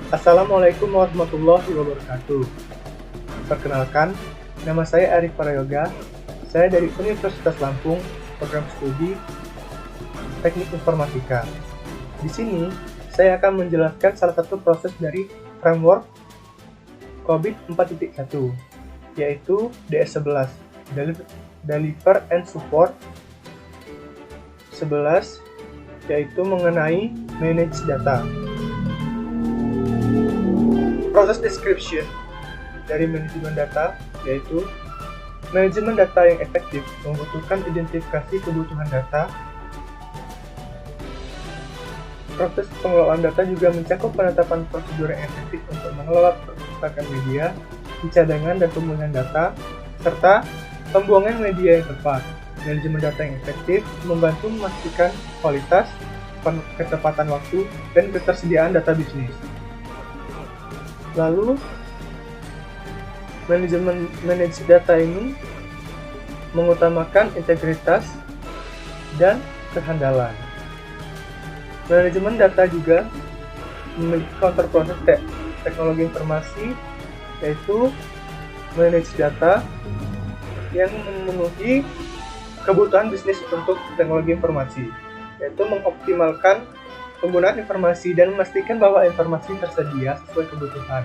Assalamualaikum warahmatullahi wabarakatuh. Perkenalkan, nama saya Arif Prayoga. Saya dari Universitas Lampung, program studi Teknik Informatika. Di sini, saya akan menjelaskan salah satu proses dari framework COBIT 4.1, yaitu DS11, Deliver and Support 11, yaitu mengenai Manage Data. Proses description dari manajemen data yaitu manajemen data yang efektif membutuhkan identifikasi kebutuhan data. Proses pengelolaan data juga mencakup penetapan prosedur yang efektif untuk mengelola perpustakaan media, pencadangan dan pemulihan data, serta pembuangan media yang tepat. Manajemen data yang efektif membantu memastikan kualitas, ketepatan waktu, dan ketersediaan data bisnis. Lalu, manajemen manage data ini mengutamakan integritas dan kehandalan. Manajemen data juga memiliki counter proses teknologi informasi, yaitu manage data yang memenuhi kebutuhan bisnis untuk teknologi informasi, yaitu mengoptimalkan penggunaan informasi dan memastikan bahwa informasi tersedia sesuai kebutuhan.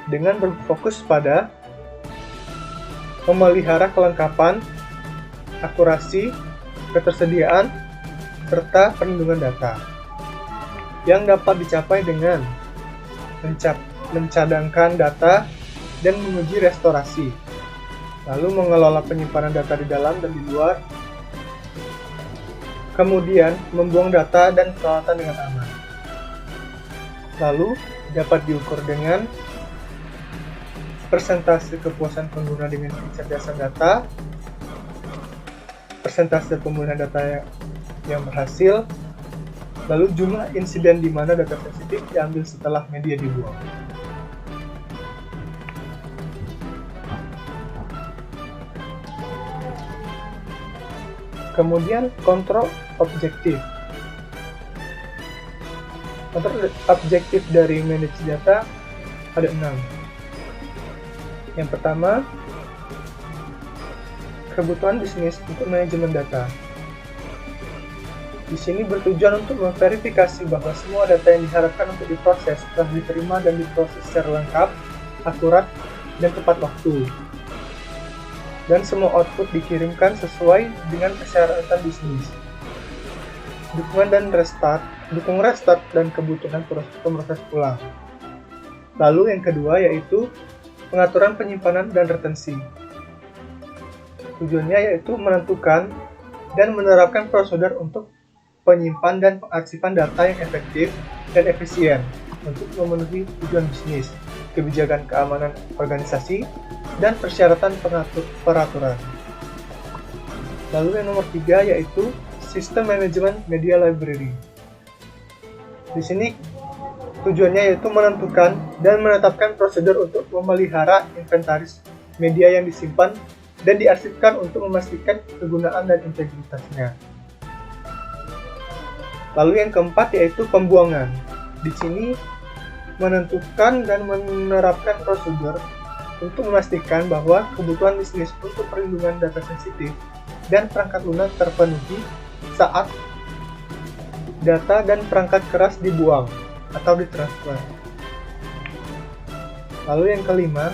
Dengan berfokus pada memelihara kelengkapan, akurasi, ketersediaan, serta perlindungan data yang dapat dicapai dengan mencadangkan data dan menguji restorasi, lalu mengelola penyimpanan data di dalam dan di luar, kemudian membuang data dan peralatan dengan aman. Lalu dapat diukur dengan persentase kepuasan pengguna dengan kecerdasan data, persentase pemulihan data yang berhasil, lalu jumlah insiden di mana data sensitif diambil setelah media dibuang. Kemudian kontrol objektif. Kontrol objektif dari manage data ada 6. Yang pertama, kebutuhan bisnis untuk manajemen data. Di sini bertujuan untuk memverifikasi bahwa semua data yang diharapkan untuk diproses telah diterima dan diproses secara lengkap, akurat, dan tepat waktu. Dan semua output dikirimkan sesuai dengan persyaratan bisnis. Dukung restart dan kebutuhan pemroses ulang. Lalu yang kedua yaitu pengaturan penyimpanan dan retensi. Tujuannya yaitu menentukan dan menerapkan prosedur untuk penyimpan dan pengarsipan data yang efektif dan efisien untuk memenuhi tujuan bisnis, kebijakan keamanan organisasi, dan persyaratan peraturan. Lalu yang nomor 3 yaitu sistem manajemen media library. Di sini tujuannya yaitu menentukan dan menetapkan prosedur untuk memelihara inventaris media yang disimpan dan diarsipkan untuk memastikan kegunaan dan integritasnya. Lalu yang keempat yaitu pembuangan. Di sini menentukan dan menerapkan prosedur untuk memastikan bahwa kebutuhan bisnis untuk perlindungan data sensitif dan perangkat lunak terpenuhi saat data dan perangkat keras dibuang atau ditransfer. Lalu yang kelima,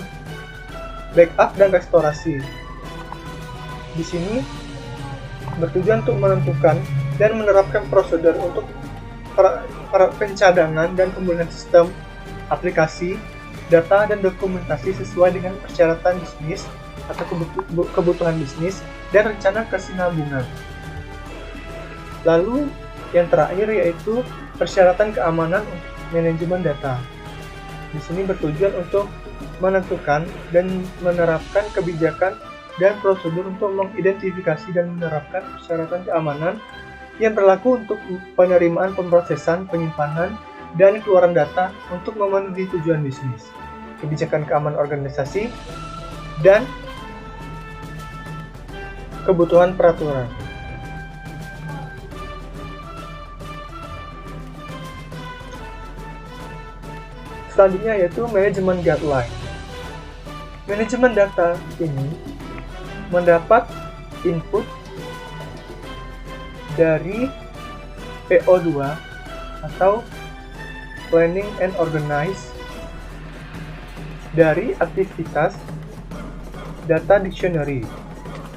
backup dan restorasi. Di sini bertujuan untuk menentukan dan menerapkan prosedur untuk pencadangan dan pemulihan sistem, aplikasi, data dan dokumentasi sesuai dengan persyaratan bisnis atau kebutuhan bisnis dan rencana kesinambungan. Lalu yang terakhir yaitu persyaratan keamanan untuk manajemen data. Di sini bertujuan untuk menentukan dan menerapkan kebijakan dan prosedur untuk mengidentifikasi dan menerapkan persyaratan keamanan yang berlaku untuk penerimaan, pemrosesan, penyimpanan, dan keluaran data untuk memenuhi tujuan bisnis, kebijakan keamanan organisasi, dan kebutuhan peraturan. Selanjutnya yaitu manajemen guideline. Manajemen data ini mendapat input dari PO2 atau Planning and Organize dari aktivitas data dictionary,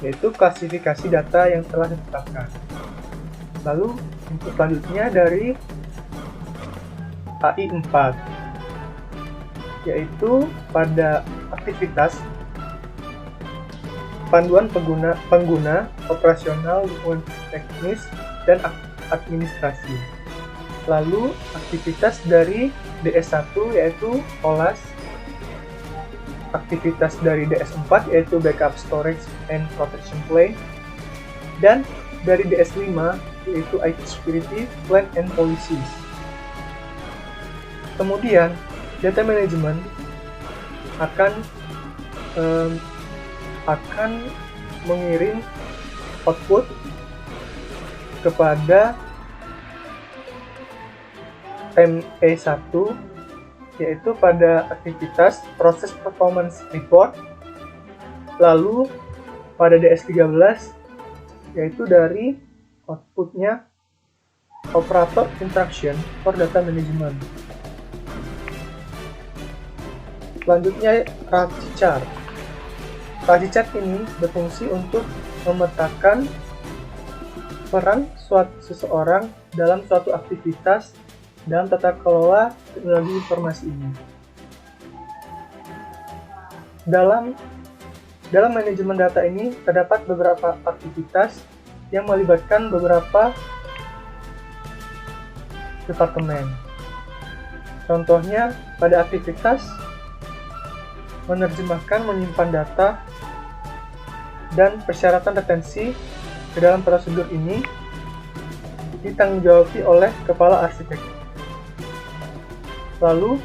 yaitu klasifikasi data yang telah ditetapkan. Lalu input selanjutnya dari AI4, yaitu pada aktivitas panduan pengguna operasional, lingkungan teknis, dan administrasi. Lalu aktivitas dari DS1 yaitu OLAS, aktivitas dari DS4 yaitu Backup Storage and Protection Plan, dan dari DS5 yaitu IT Security Plan and Policies. Kemudian data management akan mengirim output kepada ME1 yaitu pada aktivitas proses performance report. Lalu pada DS13 yaitu dari outputnya operator instruction for data management. Selanjutnya RACI chart. RACI chart ini berfungsi untuk memetakan peran seseorang dalam suatu aktivitas dalam tata kelola teknologi informasi ini. Dalam manajemen data ini terdapat beberapa aktivitas yang melibatkan beberapa departemen. Contohnya pada aktivitas menerjemahkan, menyimpan data, dan persyaratan retensi ke dalam prosedur ini ditanggung-jawabi oleh kepala arsitek. Lalu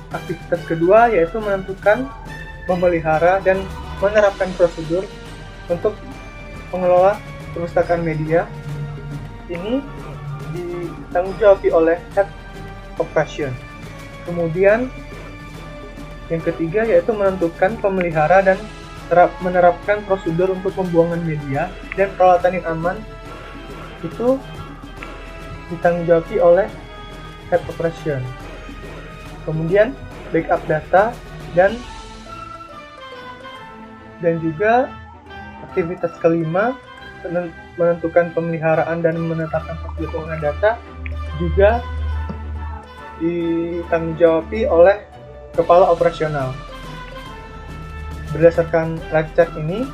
aktivitas kedua yaitu menentukan, memelihara, dan menerapkan prosedur untuk pengelola perpustakaan media. Ini ditanggung-jawabi oleh Head Operation. Kemudian yang ketiga yaitu menentukan, pemelihara, dan menerapkan prosedur untuk pembuangan media dan peralatan yang aman. Itu ditanggung-jawabi oleh Head Operation. Kemudian backup data dan juga aktivitas kelima menentukan pemeliharaan dan menetapkan prosedur penggunaan data juga ditanggung-jawabi oleh kepala operasional. Berdasarkan RACI chart ini,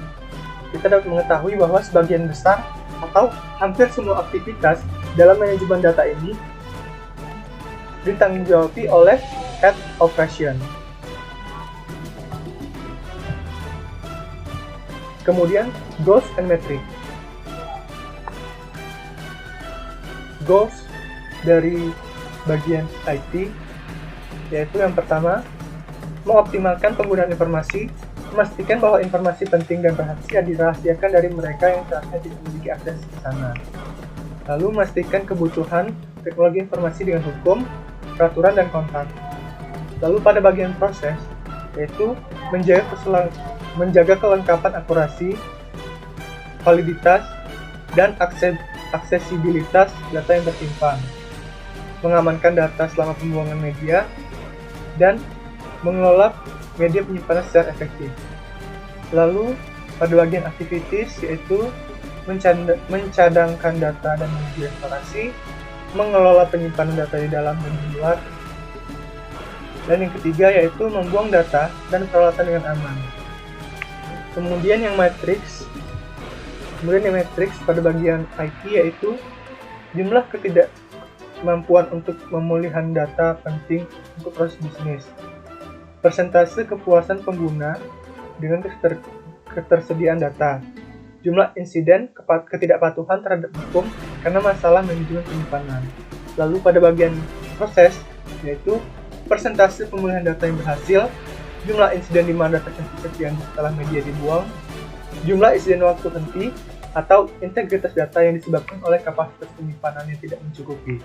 kita dapat mengetahui bahwa sebagian besar atau hampir semua aktivitas dalam manajemen data ini ditanggung-jawabi oleh Head Operation. Kemudian Goals and Metrics. Goals dari bagian IT yaitu yang pertama, mengoptimalkan penggunaan informasi, memastikan bahwa informasi penting dan rahasia dirahasiakan dari mereka yang seharusnya tidak memiliki akses ke sana. Lalu memastikan kebutuhan teknologi informasi dengan hukum, peraturan, dan kontrak. Lalu pada bagian proses, yaitu menjaga kelengkapan akurasi, validitas, dan aksesibilitas data yang tersimpan, mengamankan data selama pembuangan media, dan mengelola media penyimpanan secara efektif. Lalu pada bagian activities yaitu mencadangkan data dan media restorasi, mengelola penyimpanan data di dalam dan di luar. Dan yang ketiga yaitu membuang data dan peralatan dengan aman. Kemudian yang matriks pada bagian IT yaitu jumlah ketidakmampuan untuk pemulihan data penting untuk proses bisnis, persentase kepuasan pengguna dengan ketersediaan data, jumlah insiden ketidakpatuhan terhadap hukum karena masalah manajemen penyimpanan. Lalu pada bagian proses yaitu persentase pemulihan data yang berhasil, jumlah insiden di mana data sensitif setelah media dibuang, jumlah insiden waktu henti, atau integritas data yang disebabkan oleh kapasitas penyimpanan yang tidak mencukupi.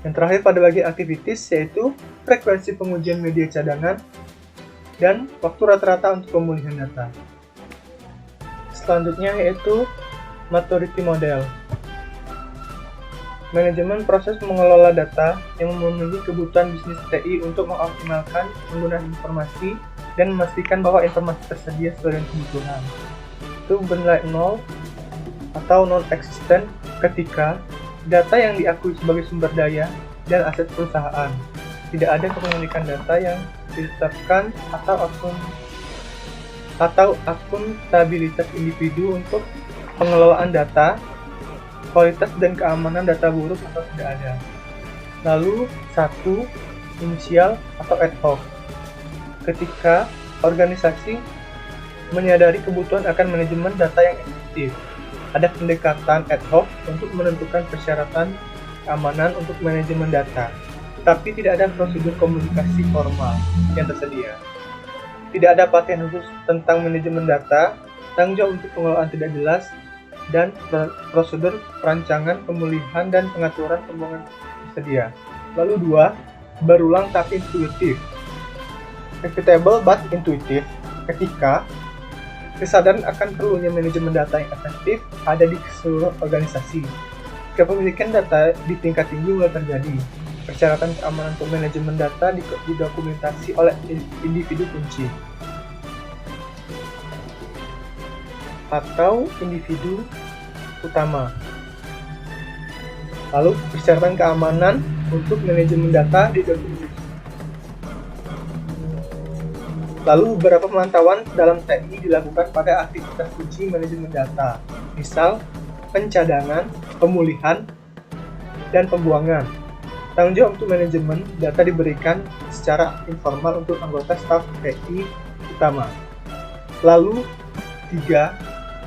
Yang terakhir pada bagian activities yaitu frekuensi pengujian media cadangan dan waktu rata-rata untuk pemulihan data. Selanjutnya yaitu maturity model. Manajemen proses mengelola data yang memenuhi kebutuhan bisnis TI untuk mengoptimalkan penggunaan informasi dan memastikan bahwa informasi tersedia sesuai dengan kebutuhan. Itu bernilai 0 atau non-existent ketika data yang diakui sebagai sumber daya dan aset perusahaan. Tidak ada kepemilikan data yang ditetapkan atau akuntabilitas individu untuk pengelolaan data, kualitas dan keamanan data buruk atau tidak ada. Lalu, 1. Inisial atau ad hoc. Ketika organisasi menyadari kebutuhan akan manajemen data yang efektif, ada pendekatan ad hoc untuk menentukan persyaratan keamanan untuk manajemen data, tetapi tidak ada prosedur komunikasi formal yang tersedia. Tidak ada pelatihan khusus tentang manajemen data, tanggung jawab untuk pengelolaan tidak jelas, dan prosedur perancangan, pemulihan, dan pengaturan pembuangan tersedia. Lalu 2. Berulang tapi intuitif. Repeatable but intuitive. Ketika kesadaran akan perlunya manajemen data yang efektif ada di seluruh organisasi. Kepemilikan data di tingkat tinggi mulai terjadi. Persyaratan keamanan untuk manajemen data didokumentasi oleh individu kunci atau individu utama. Lalu persyaratan keamanan untuk manajemen data didokumentasi. Lalu beberapa pemantauan dalam TI dilakukan pada aktivitas kunci manajemen data, misal pencadangan, pemulihan, dan pembuangan. Tanggung jawab untuk manajemen data diberikan secara informal untuk anggota staf TI utama. Lalu 3.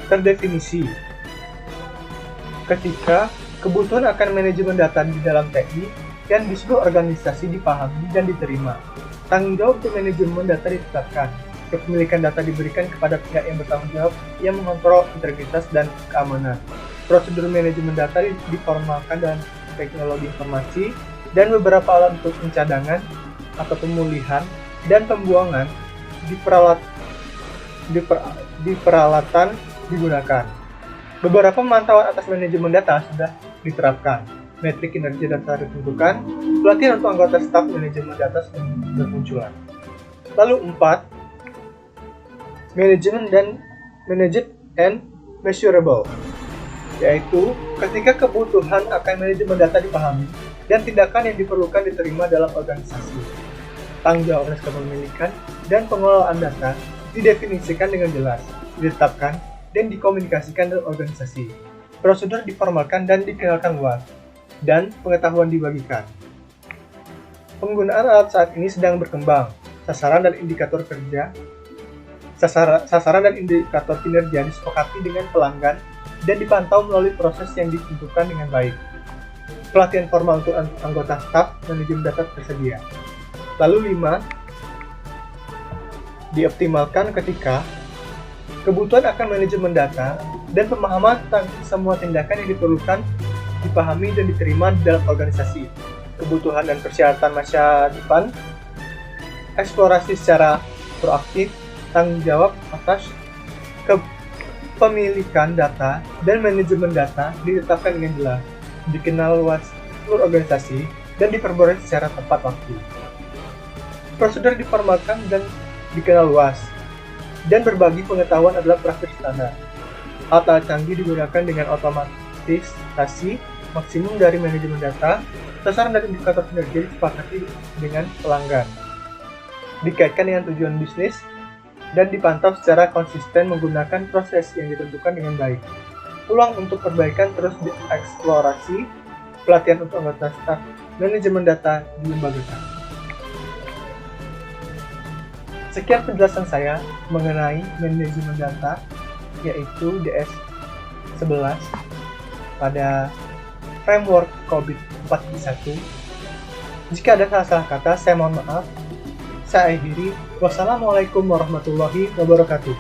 Terdefinisi. Ketika kebutuhan akan manajemen data di dalam TI dan di seluruh organisasi dipahami dan diterima, tanggung jawab untuk manajemen data ditetapkan. Kepemilikan data diberikan kepada pihak yang bertanggung jawab yang mengontrol integritas dan keamanan. Prosedur manajemen data diformalkan dalam teknologi informasi dan beberapa alat untuk pencadangan atau pemulihan dan pembuangan di peralatan digunakan. Beberapa pemantauan atas manajemen data sudah diterapkan. Metrik kinerja data ditentukan. Pelatihan untuk anggota staf manajemen data sudah bermunculan. Lalu 4. Manajemen dan managed and measurable, yaitu ketika kebutuhan akan manajemen data dipahami dan tindakan yang diperlukan diterima dalam organisasi. Tanggung jawab atas kepemilikan dan pengelolaan data didefinisikan dengan jelas, ditetapkan, dan dikomunikasikan dalam organisasi. Prosedur diformalkan dan dikenalkan luas, dan pengetahuan dibagikan. Penggunaan alat saat ini sedang berkembang. Sasaran dan indikator kinerja disepakati dengan pelanggan dan dipantau melalui proses yang ditentukan dengan baik. Pelatihan formal untuk anggota staf manajemen data tersedia. Lalu 5. Dioptimalkan ketika kebutuhan akan manajemen data dan pemahaman tentang semua tindakan yang diperlukan dipahami dan diterima di dalam organisasi. Kebutuhan dan persyaratan masa depan, eksplorasi secara proaktif, tanggung jawab atas kepemilikan data dan manajemen data ditetapkan dengan jelas, dikenal luas seluruh organisasi, dan diperbolehkan secara tepat waktu. Prosedur diformalkan dan dikenal luas, dan berbagi pengetahuan adalah praktik standar. Alat-alat canggih digunakan dengan otomatisasi maksimum dari manajemen data, sasaran dan indikator kinerja disepakati dengan pelanggan, dikaitkan dengan tujuan bisnis, dan dipantau secara konsisten menggunakan proses yang ditentukan dengan baik. Peluang untuk perbaikan terus dieksplorasi, pelatihan untuk anggota staf manajemen data dilembagakan. Sekian penjelasan saya mengenai manajemen data, yaitu DS11 pada framework COVID 4.1. Jika ada salah-salah kata, saya mohon maaf. Saya akhiri. Wassalamualaikum warahmatullahi wabarakatuh.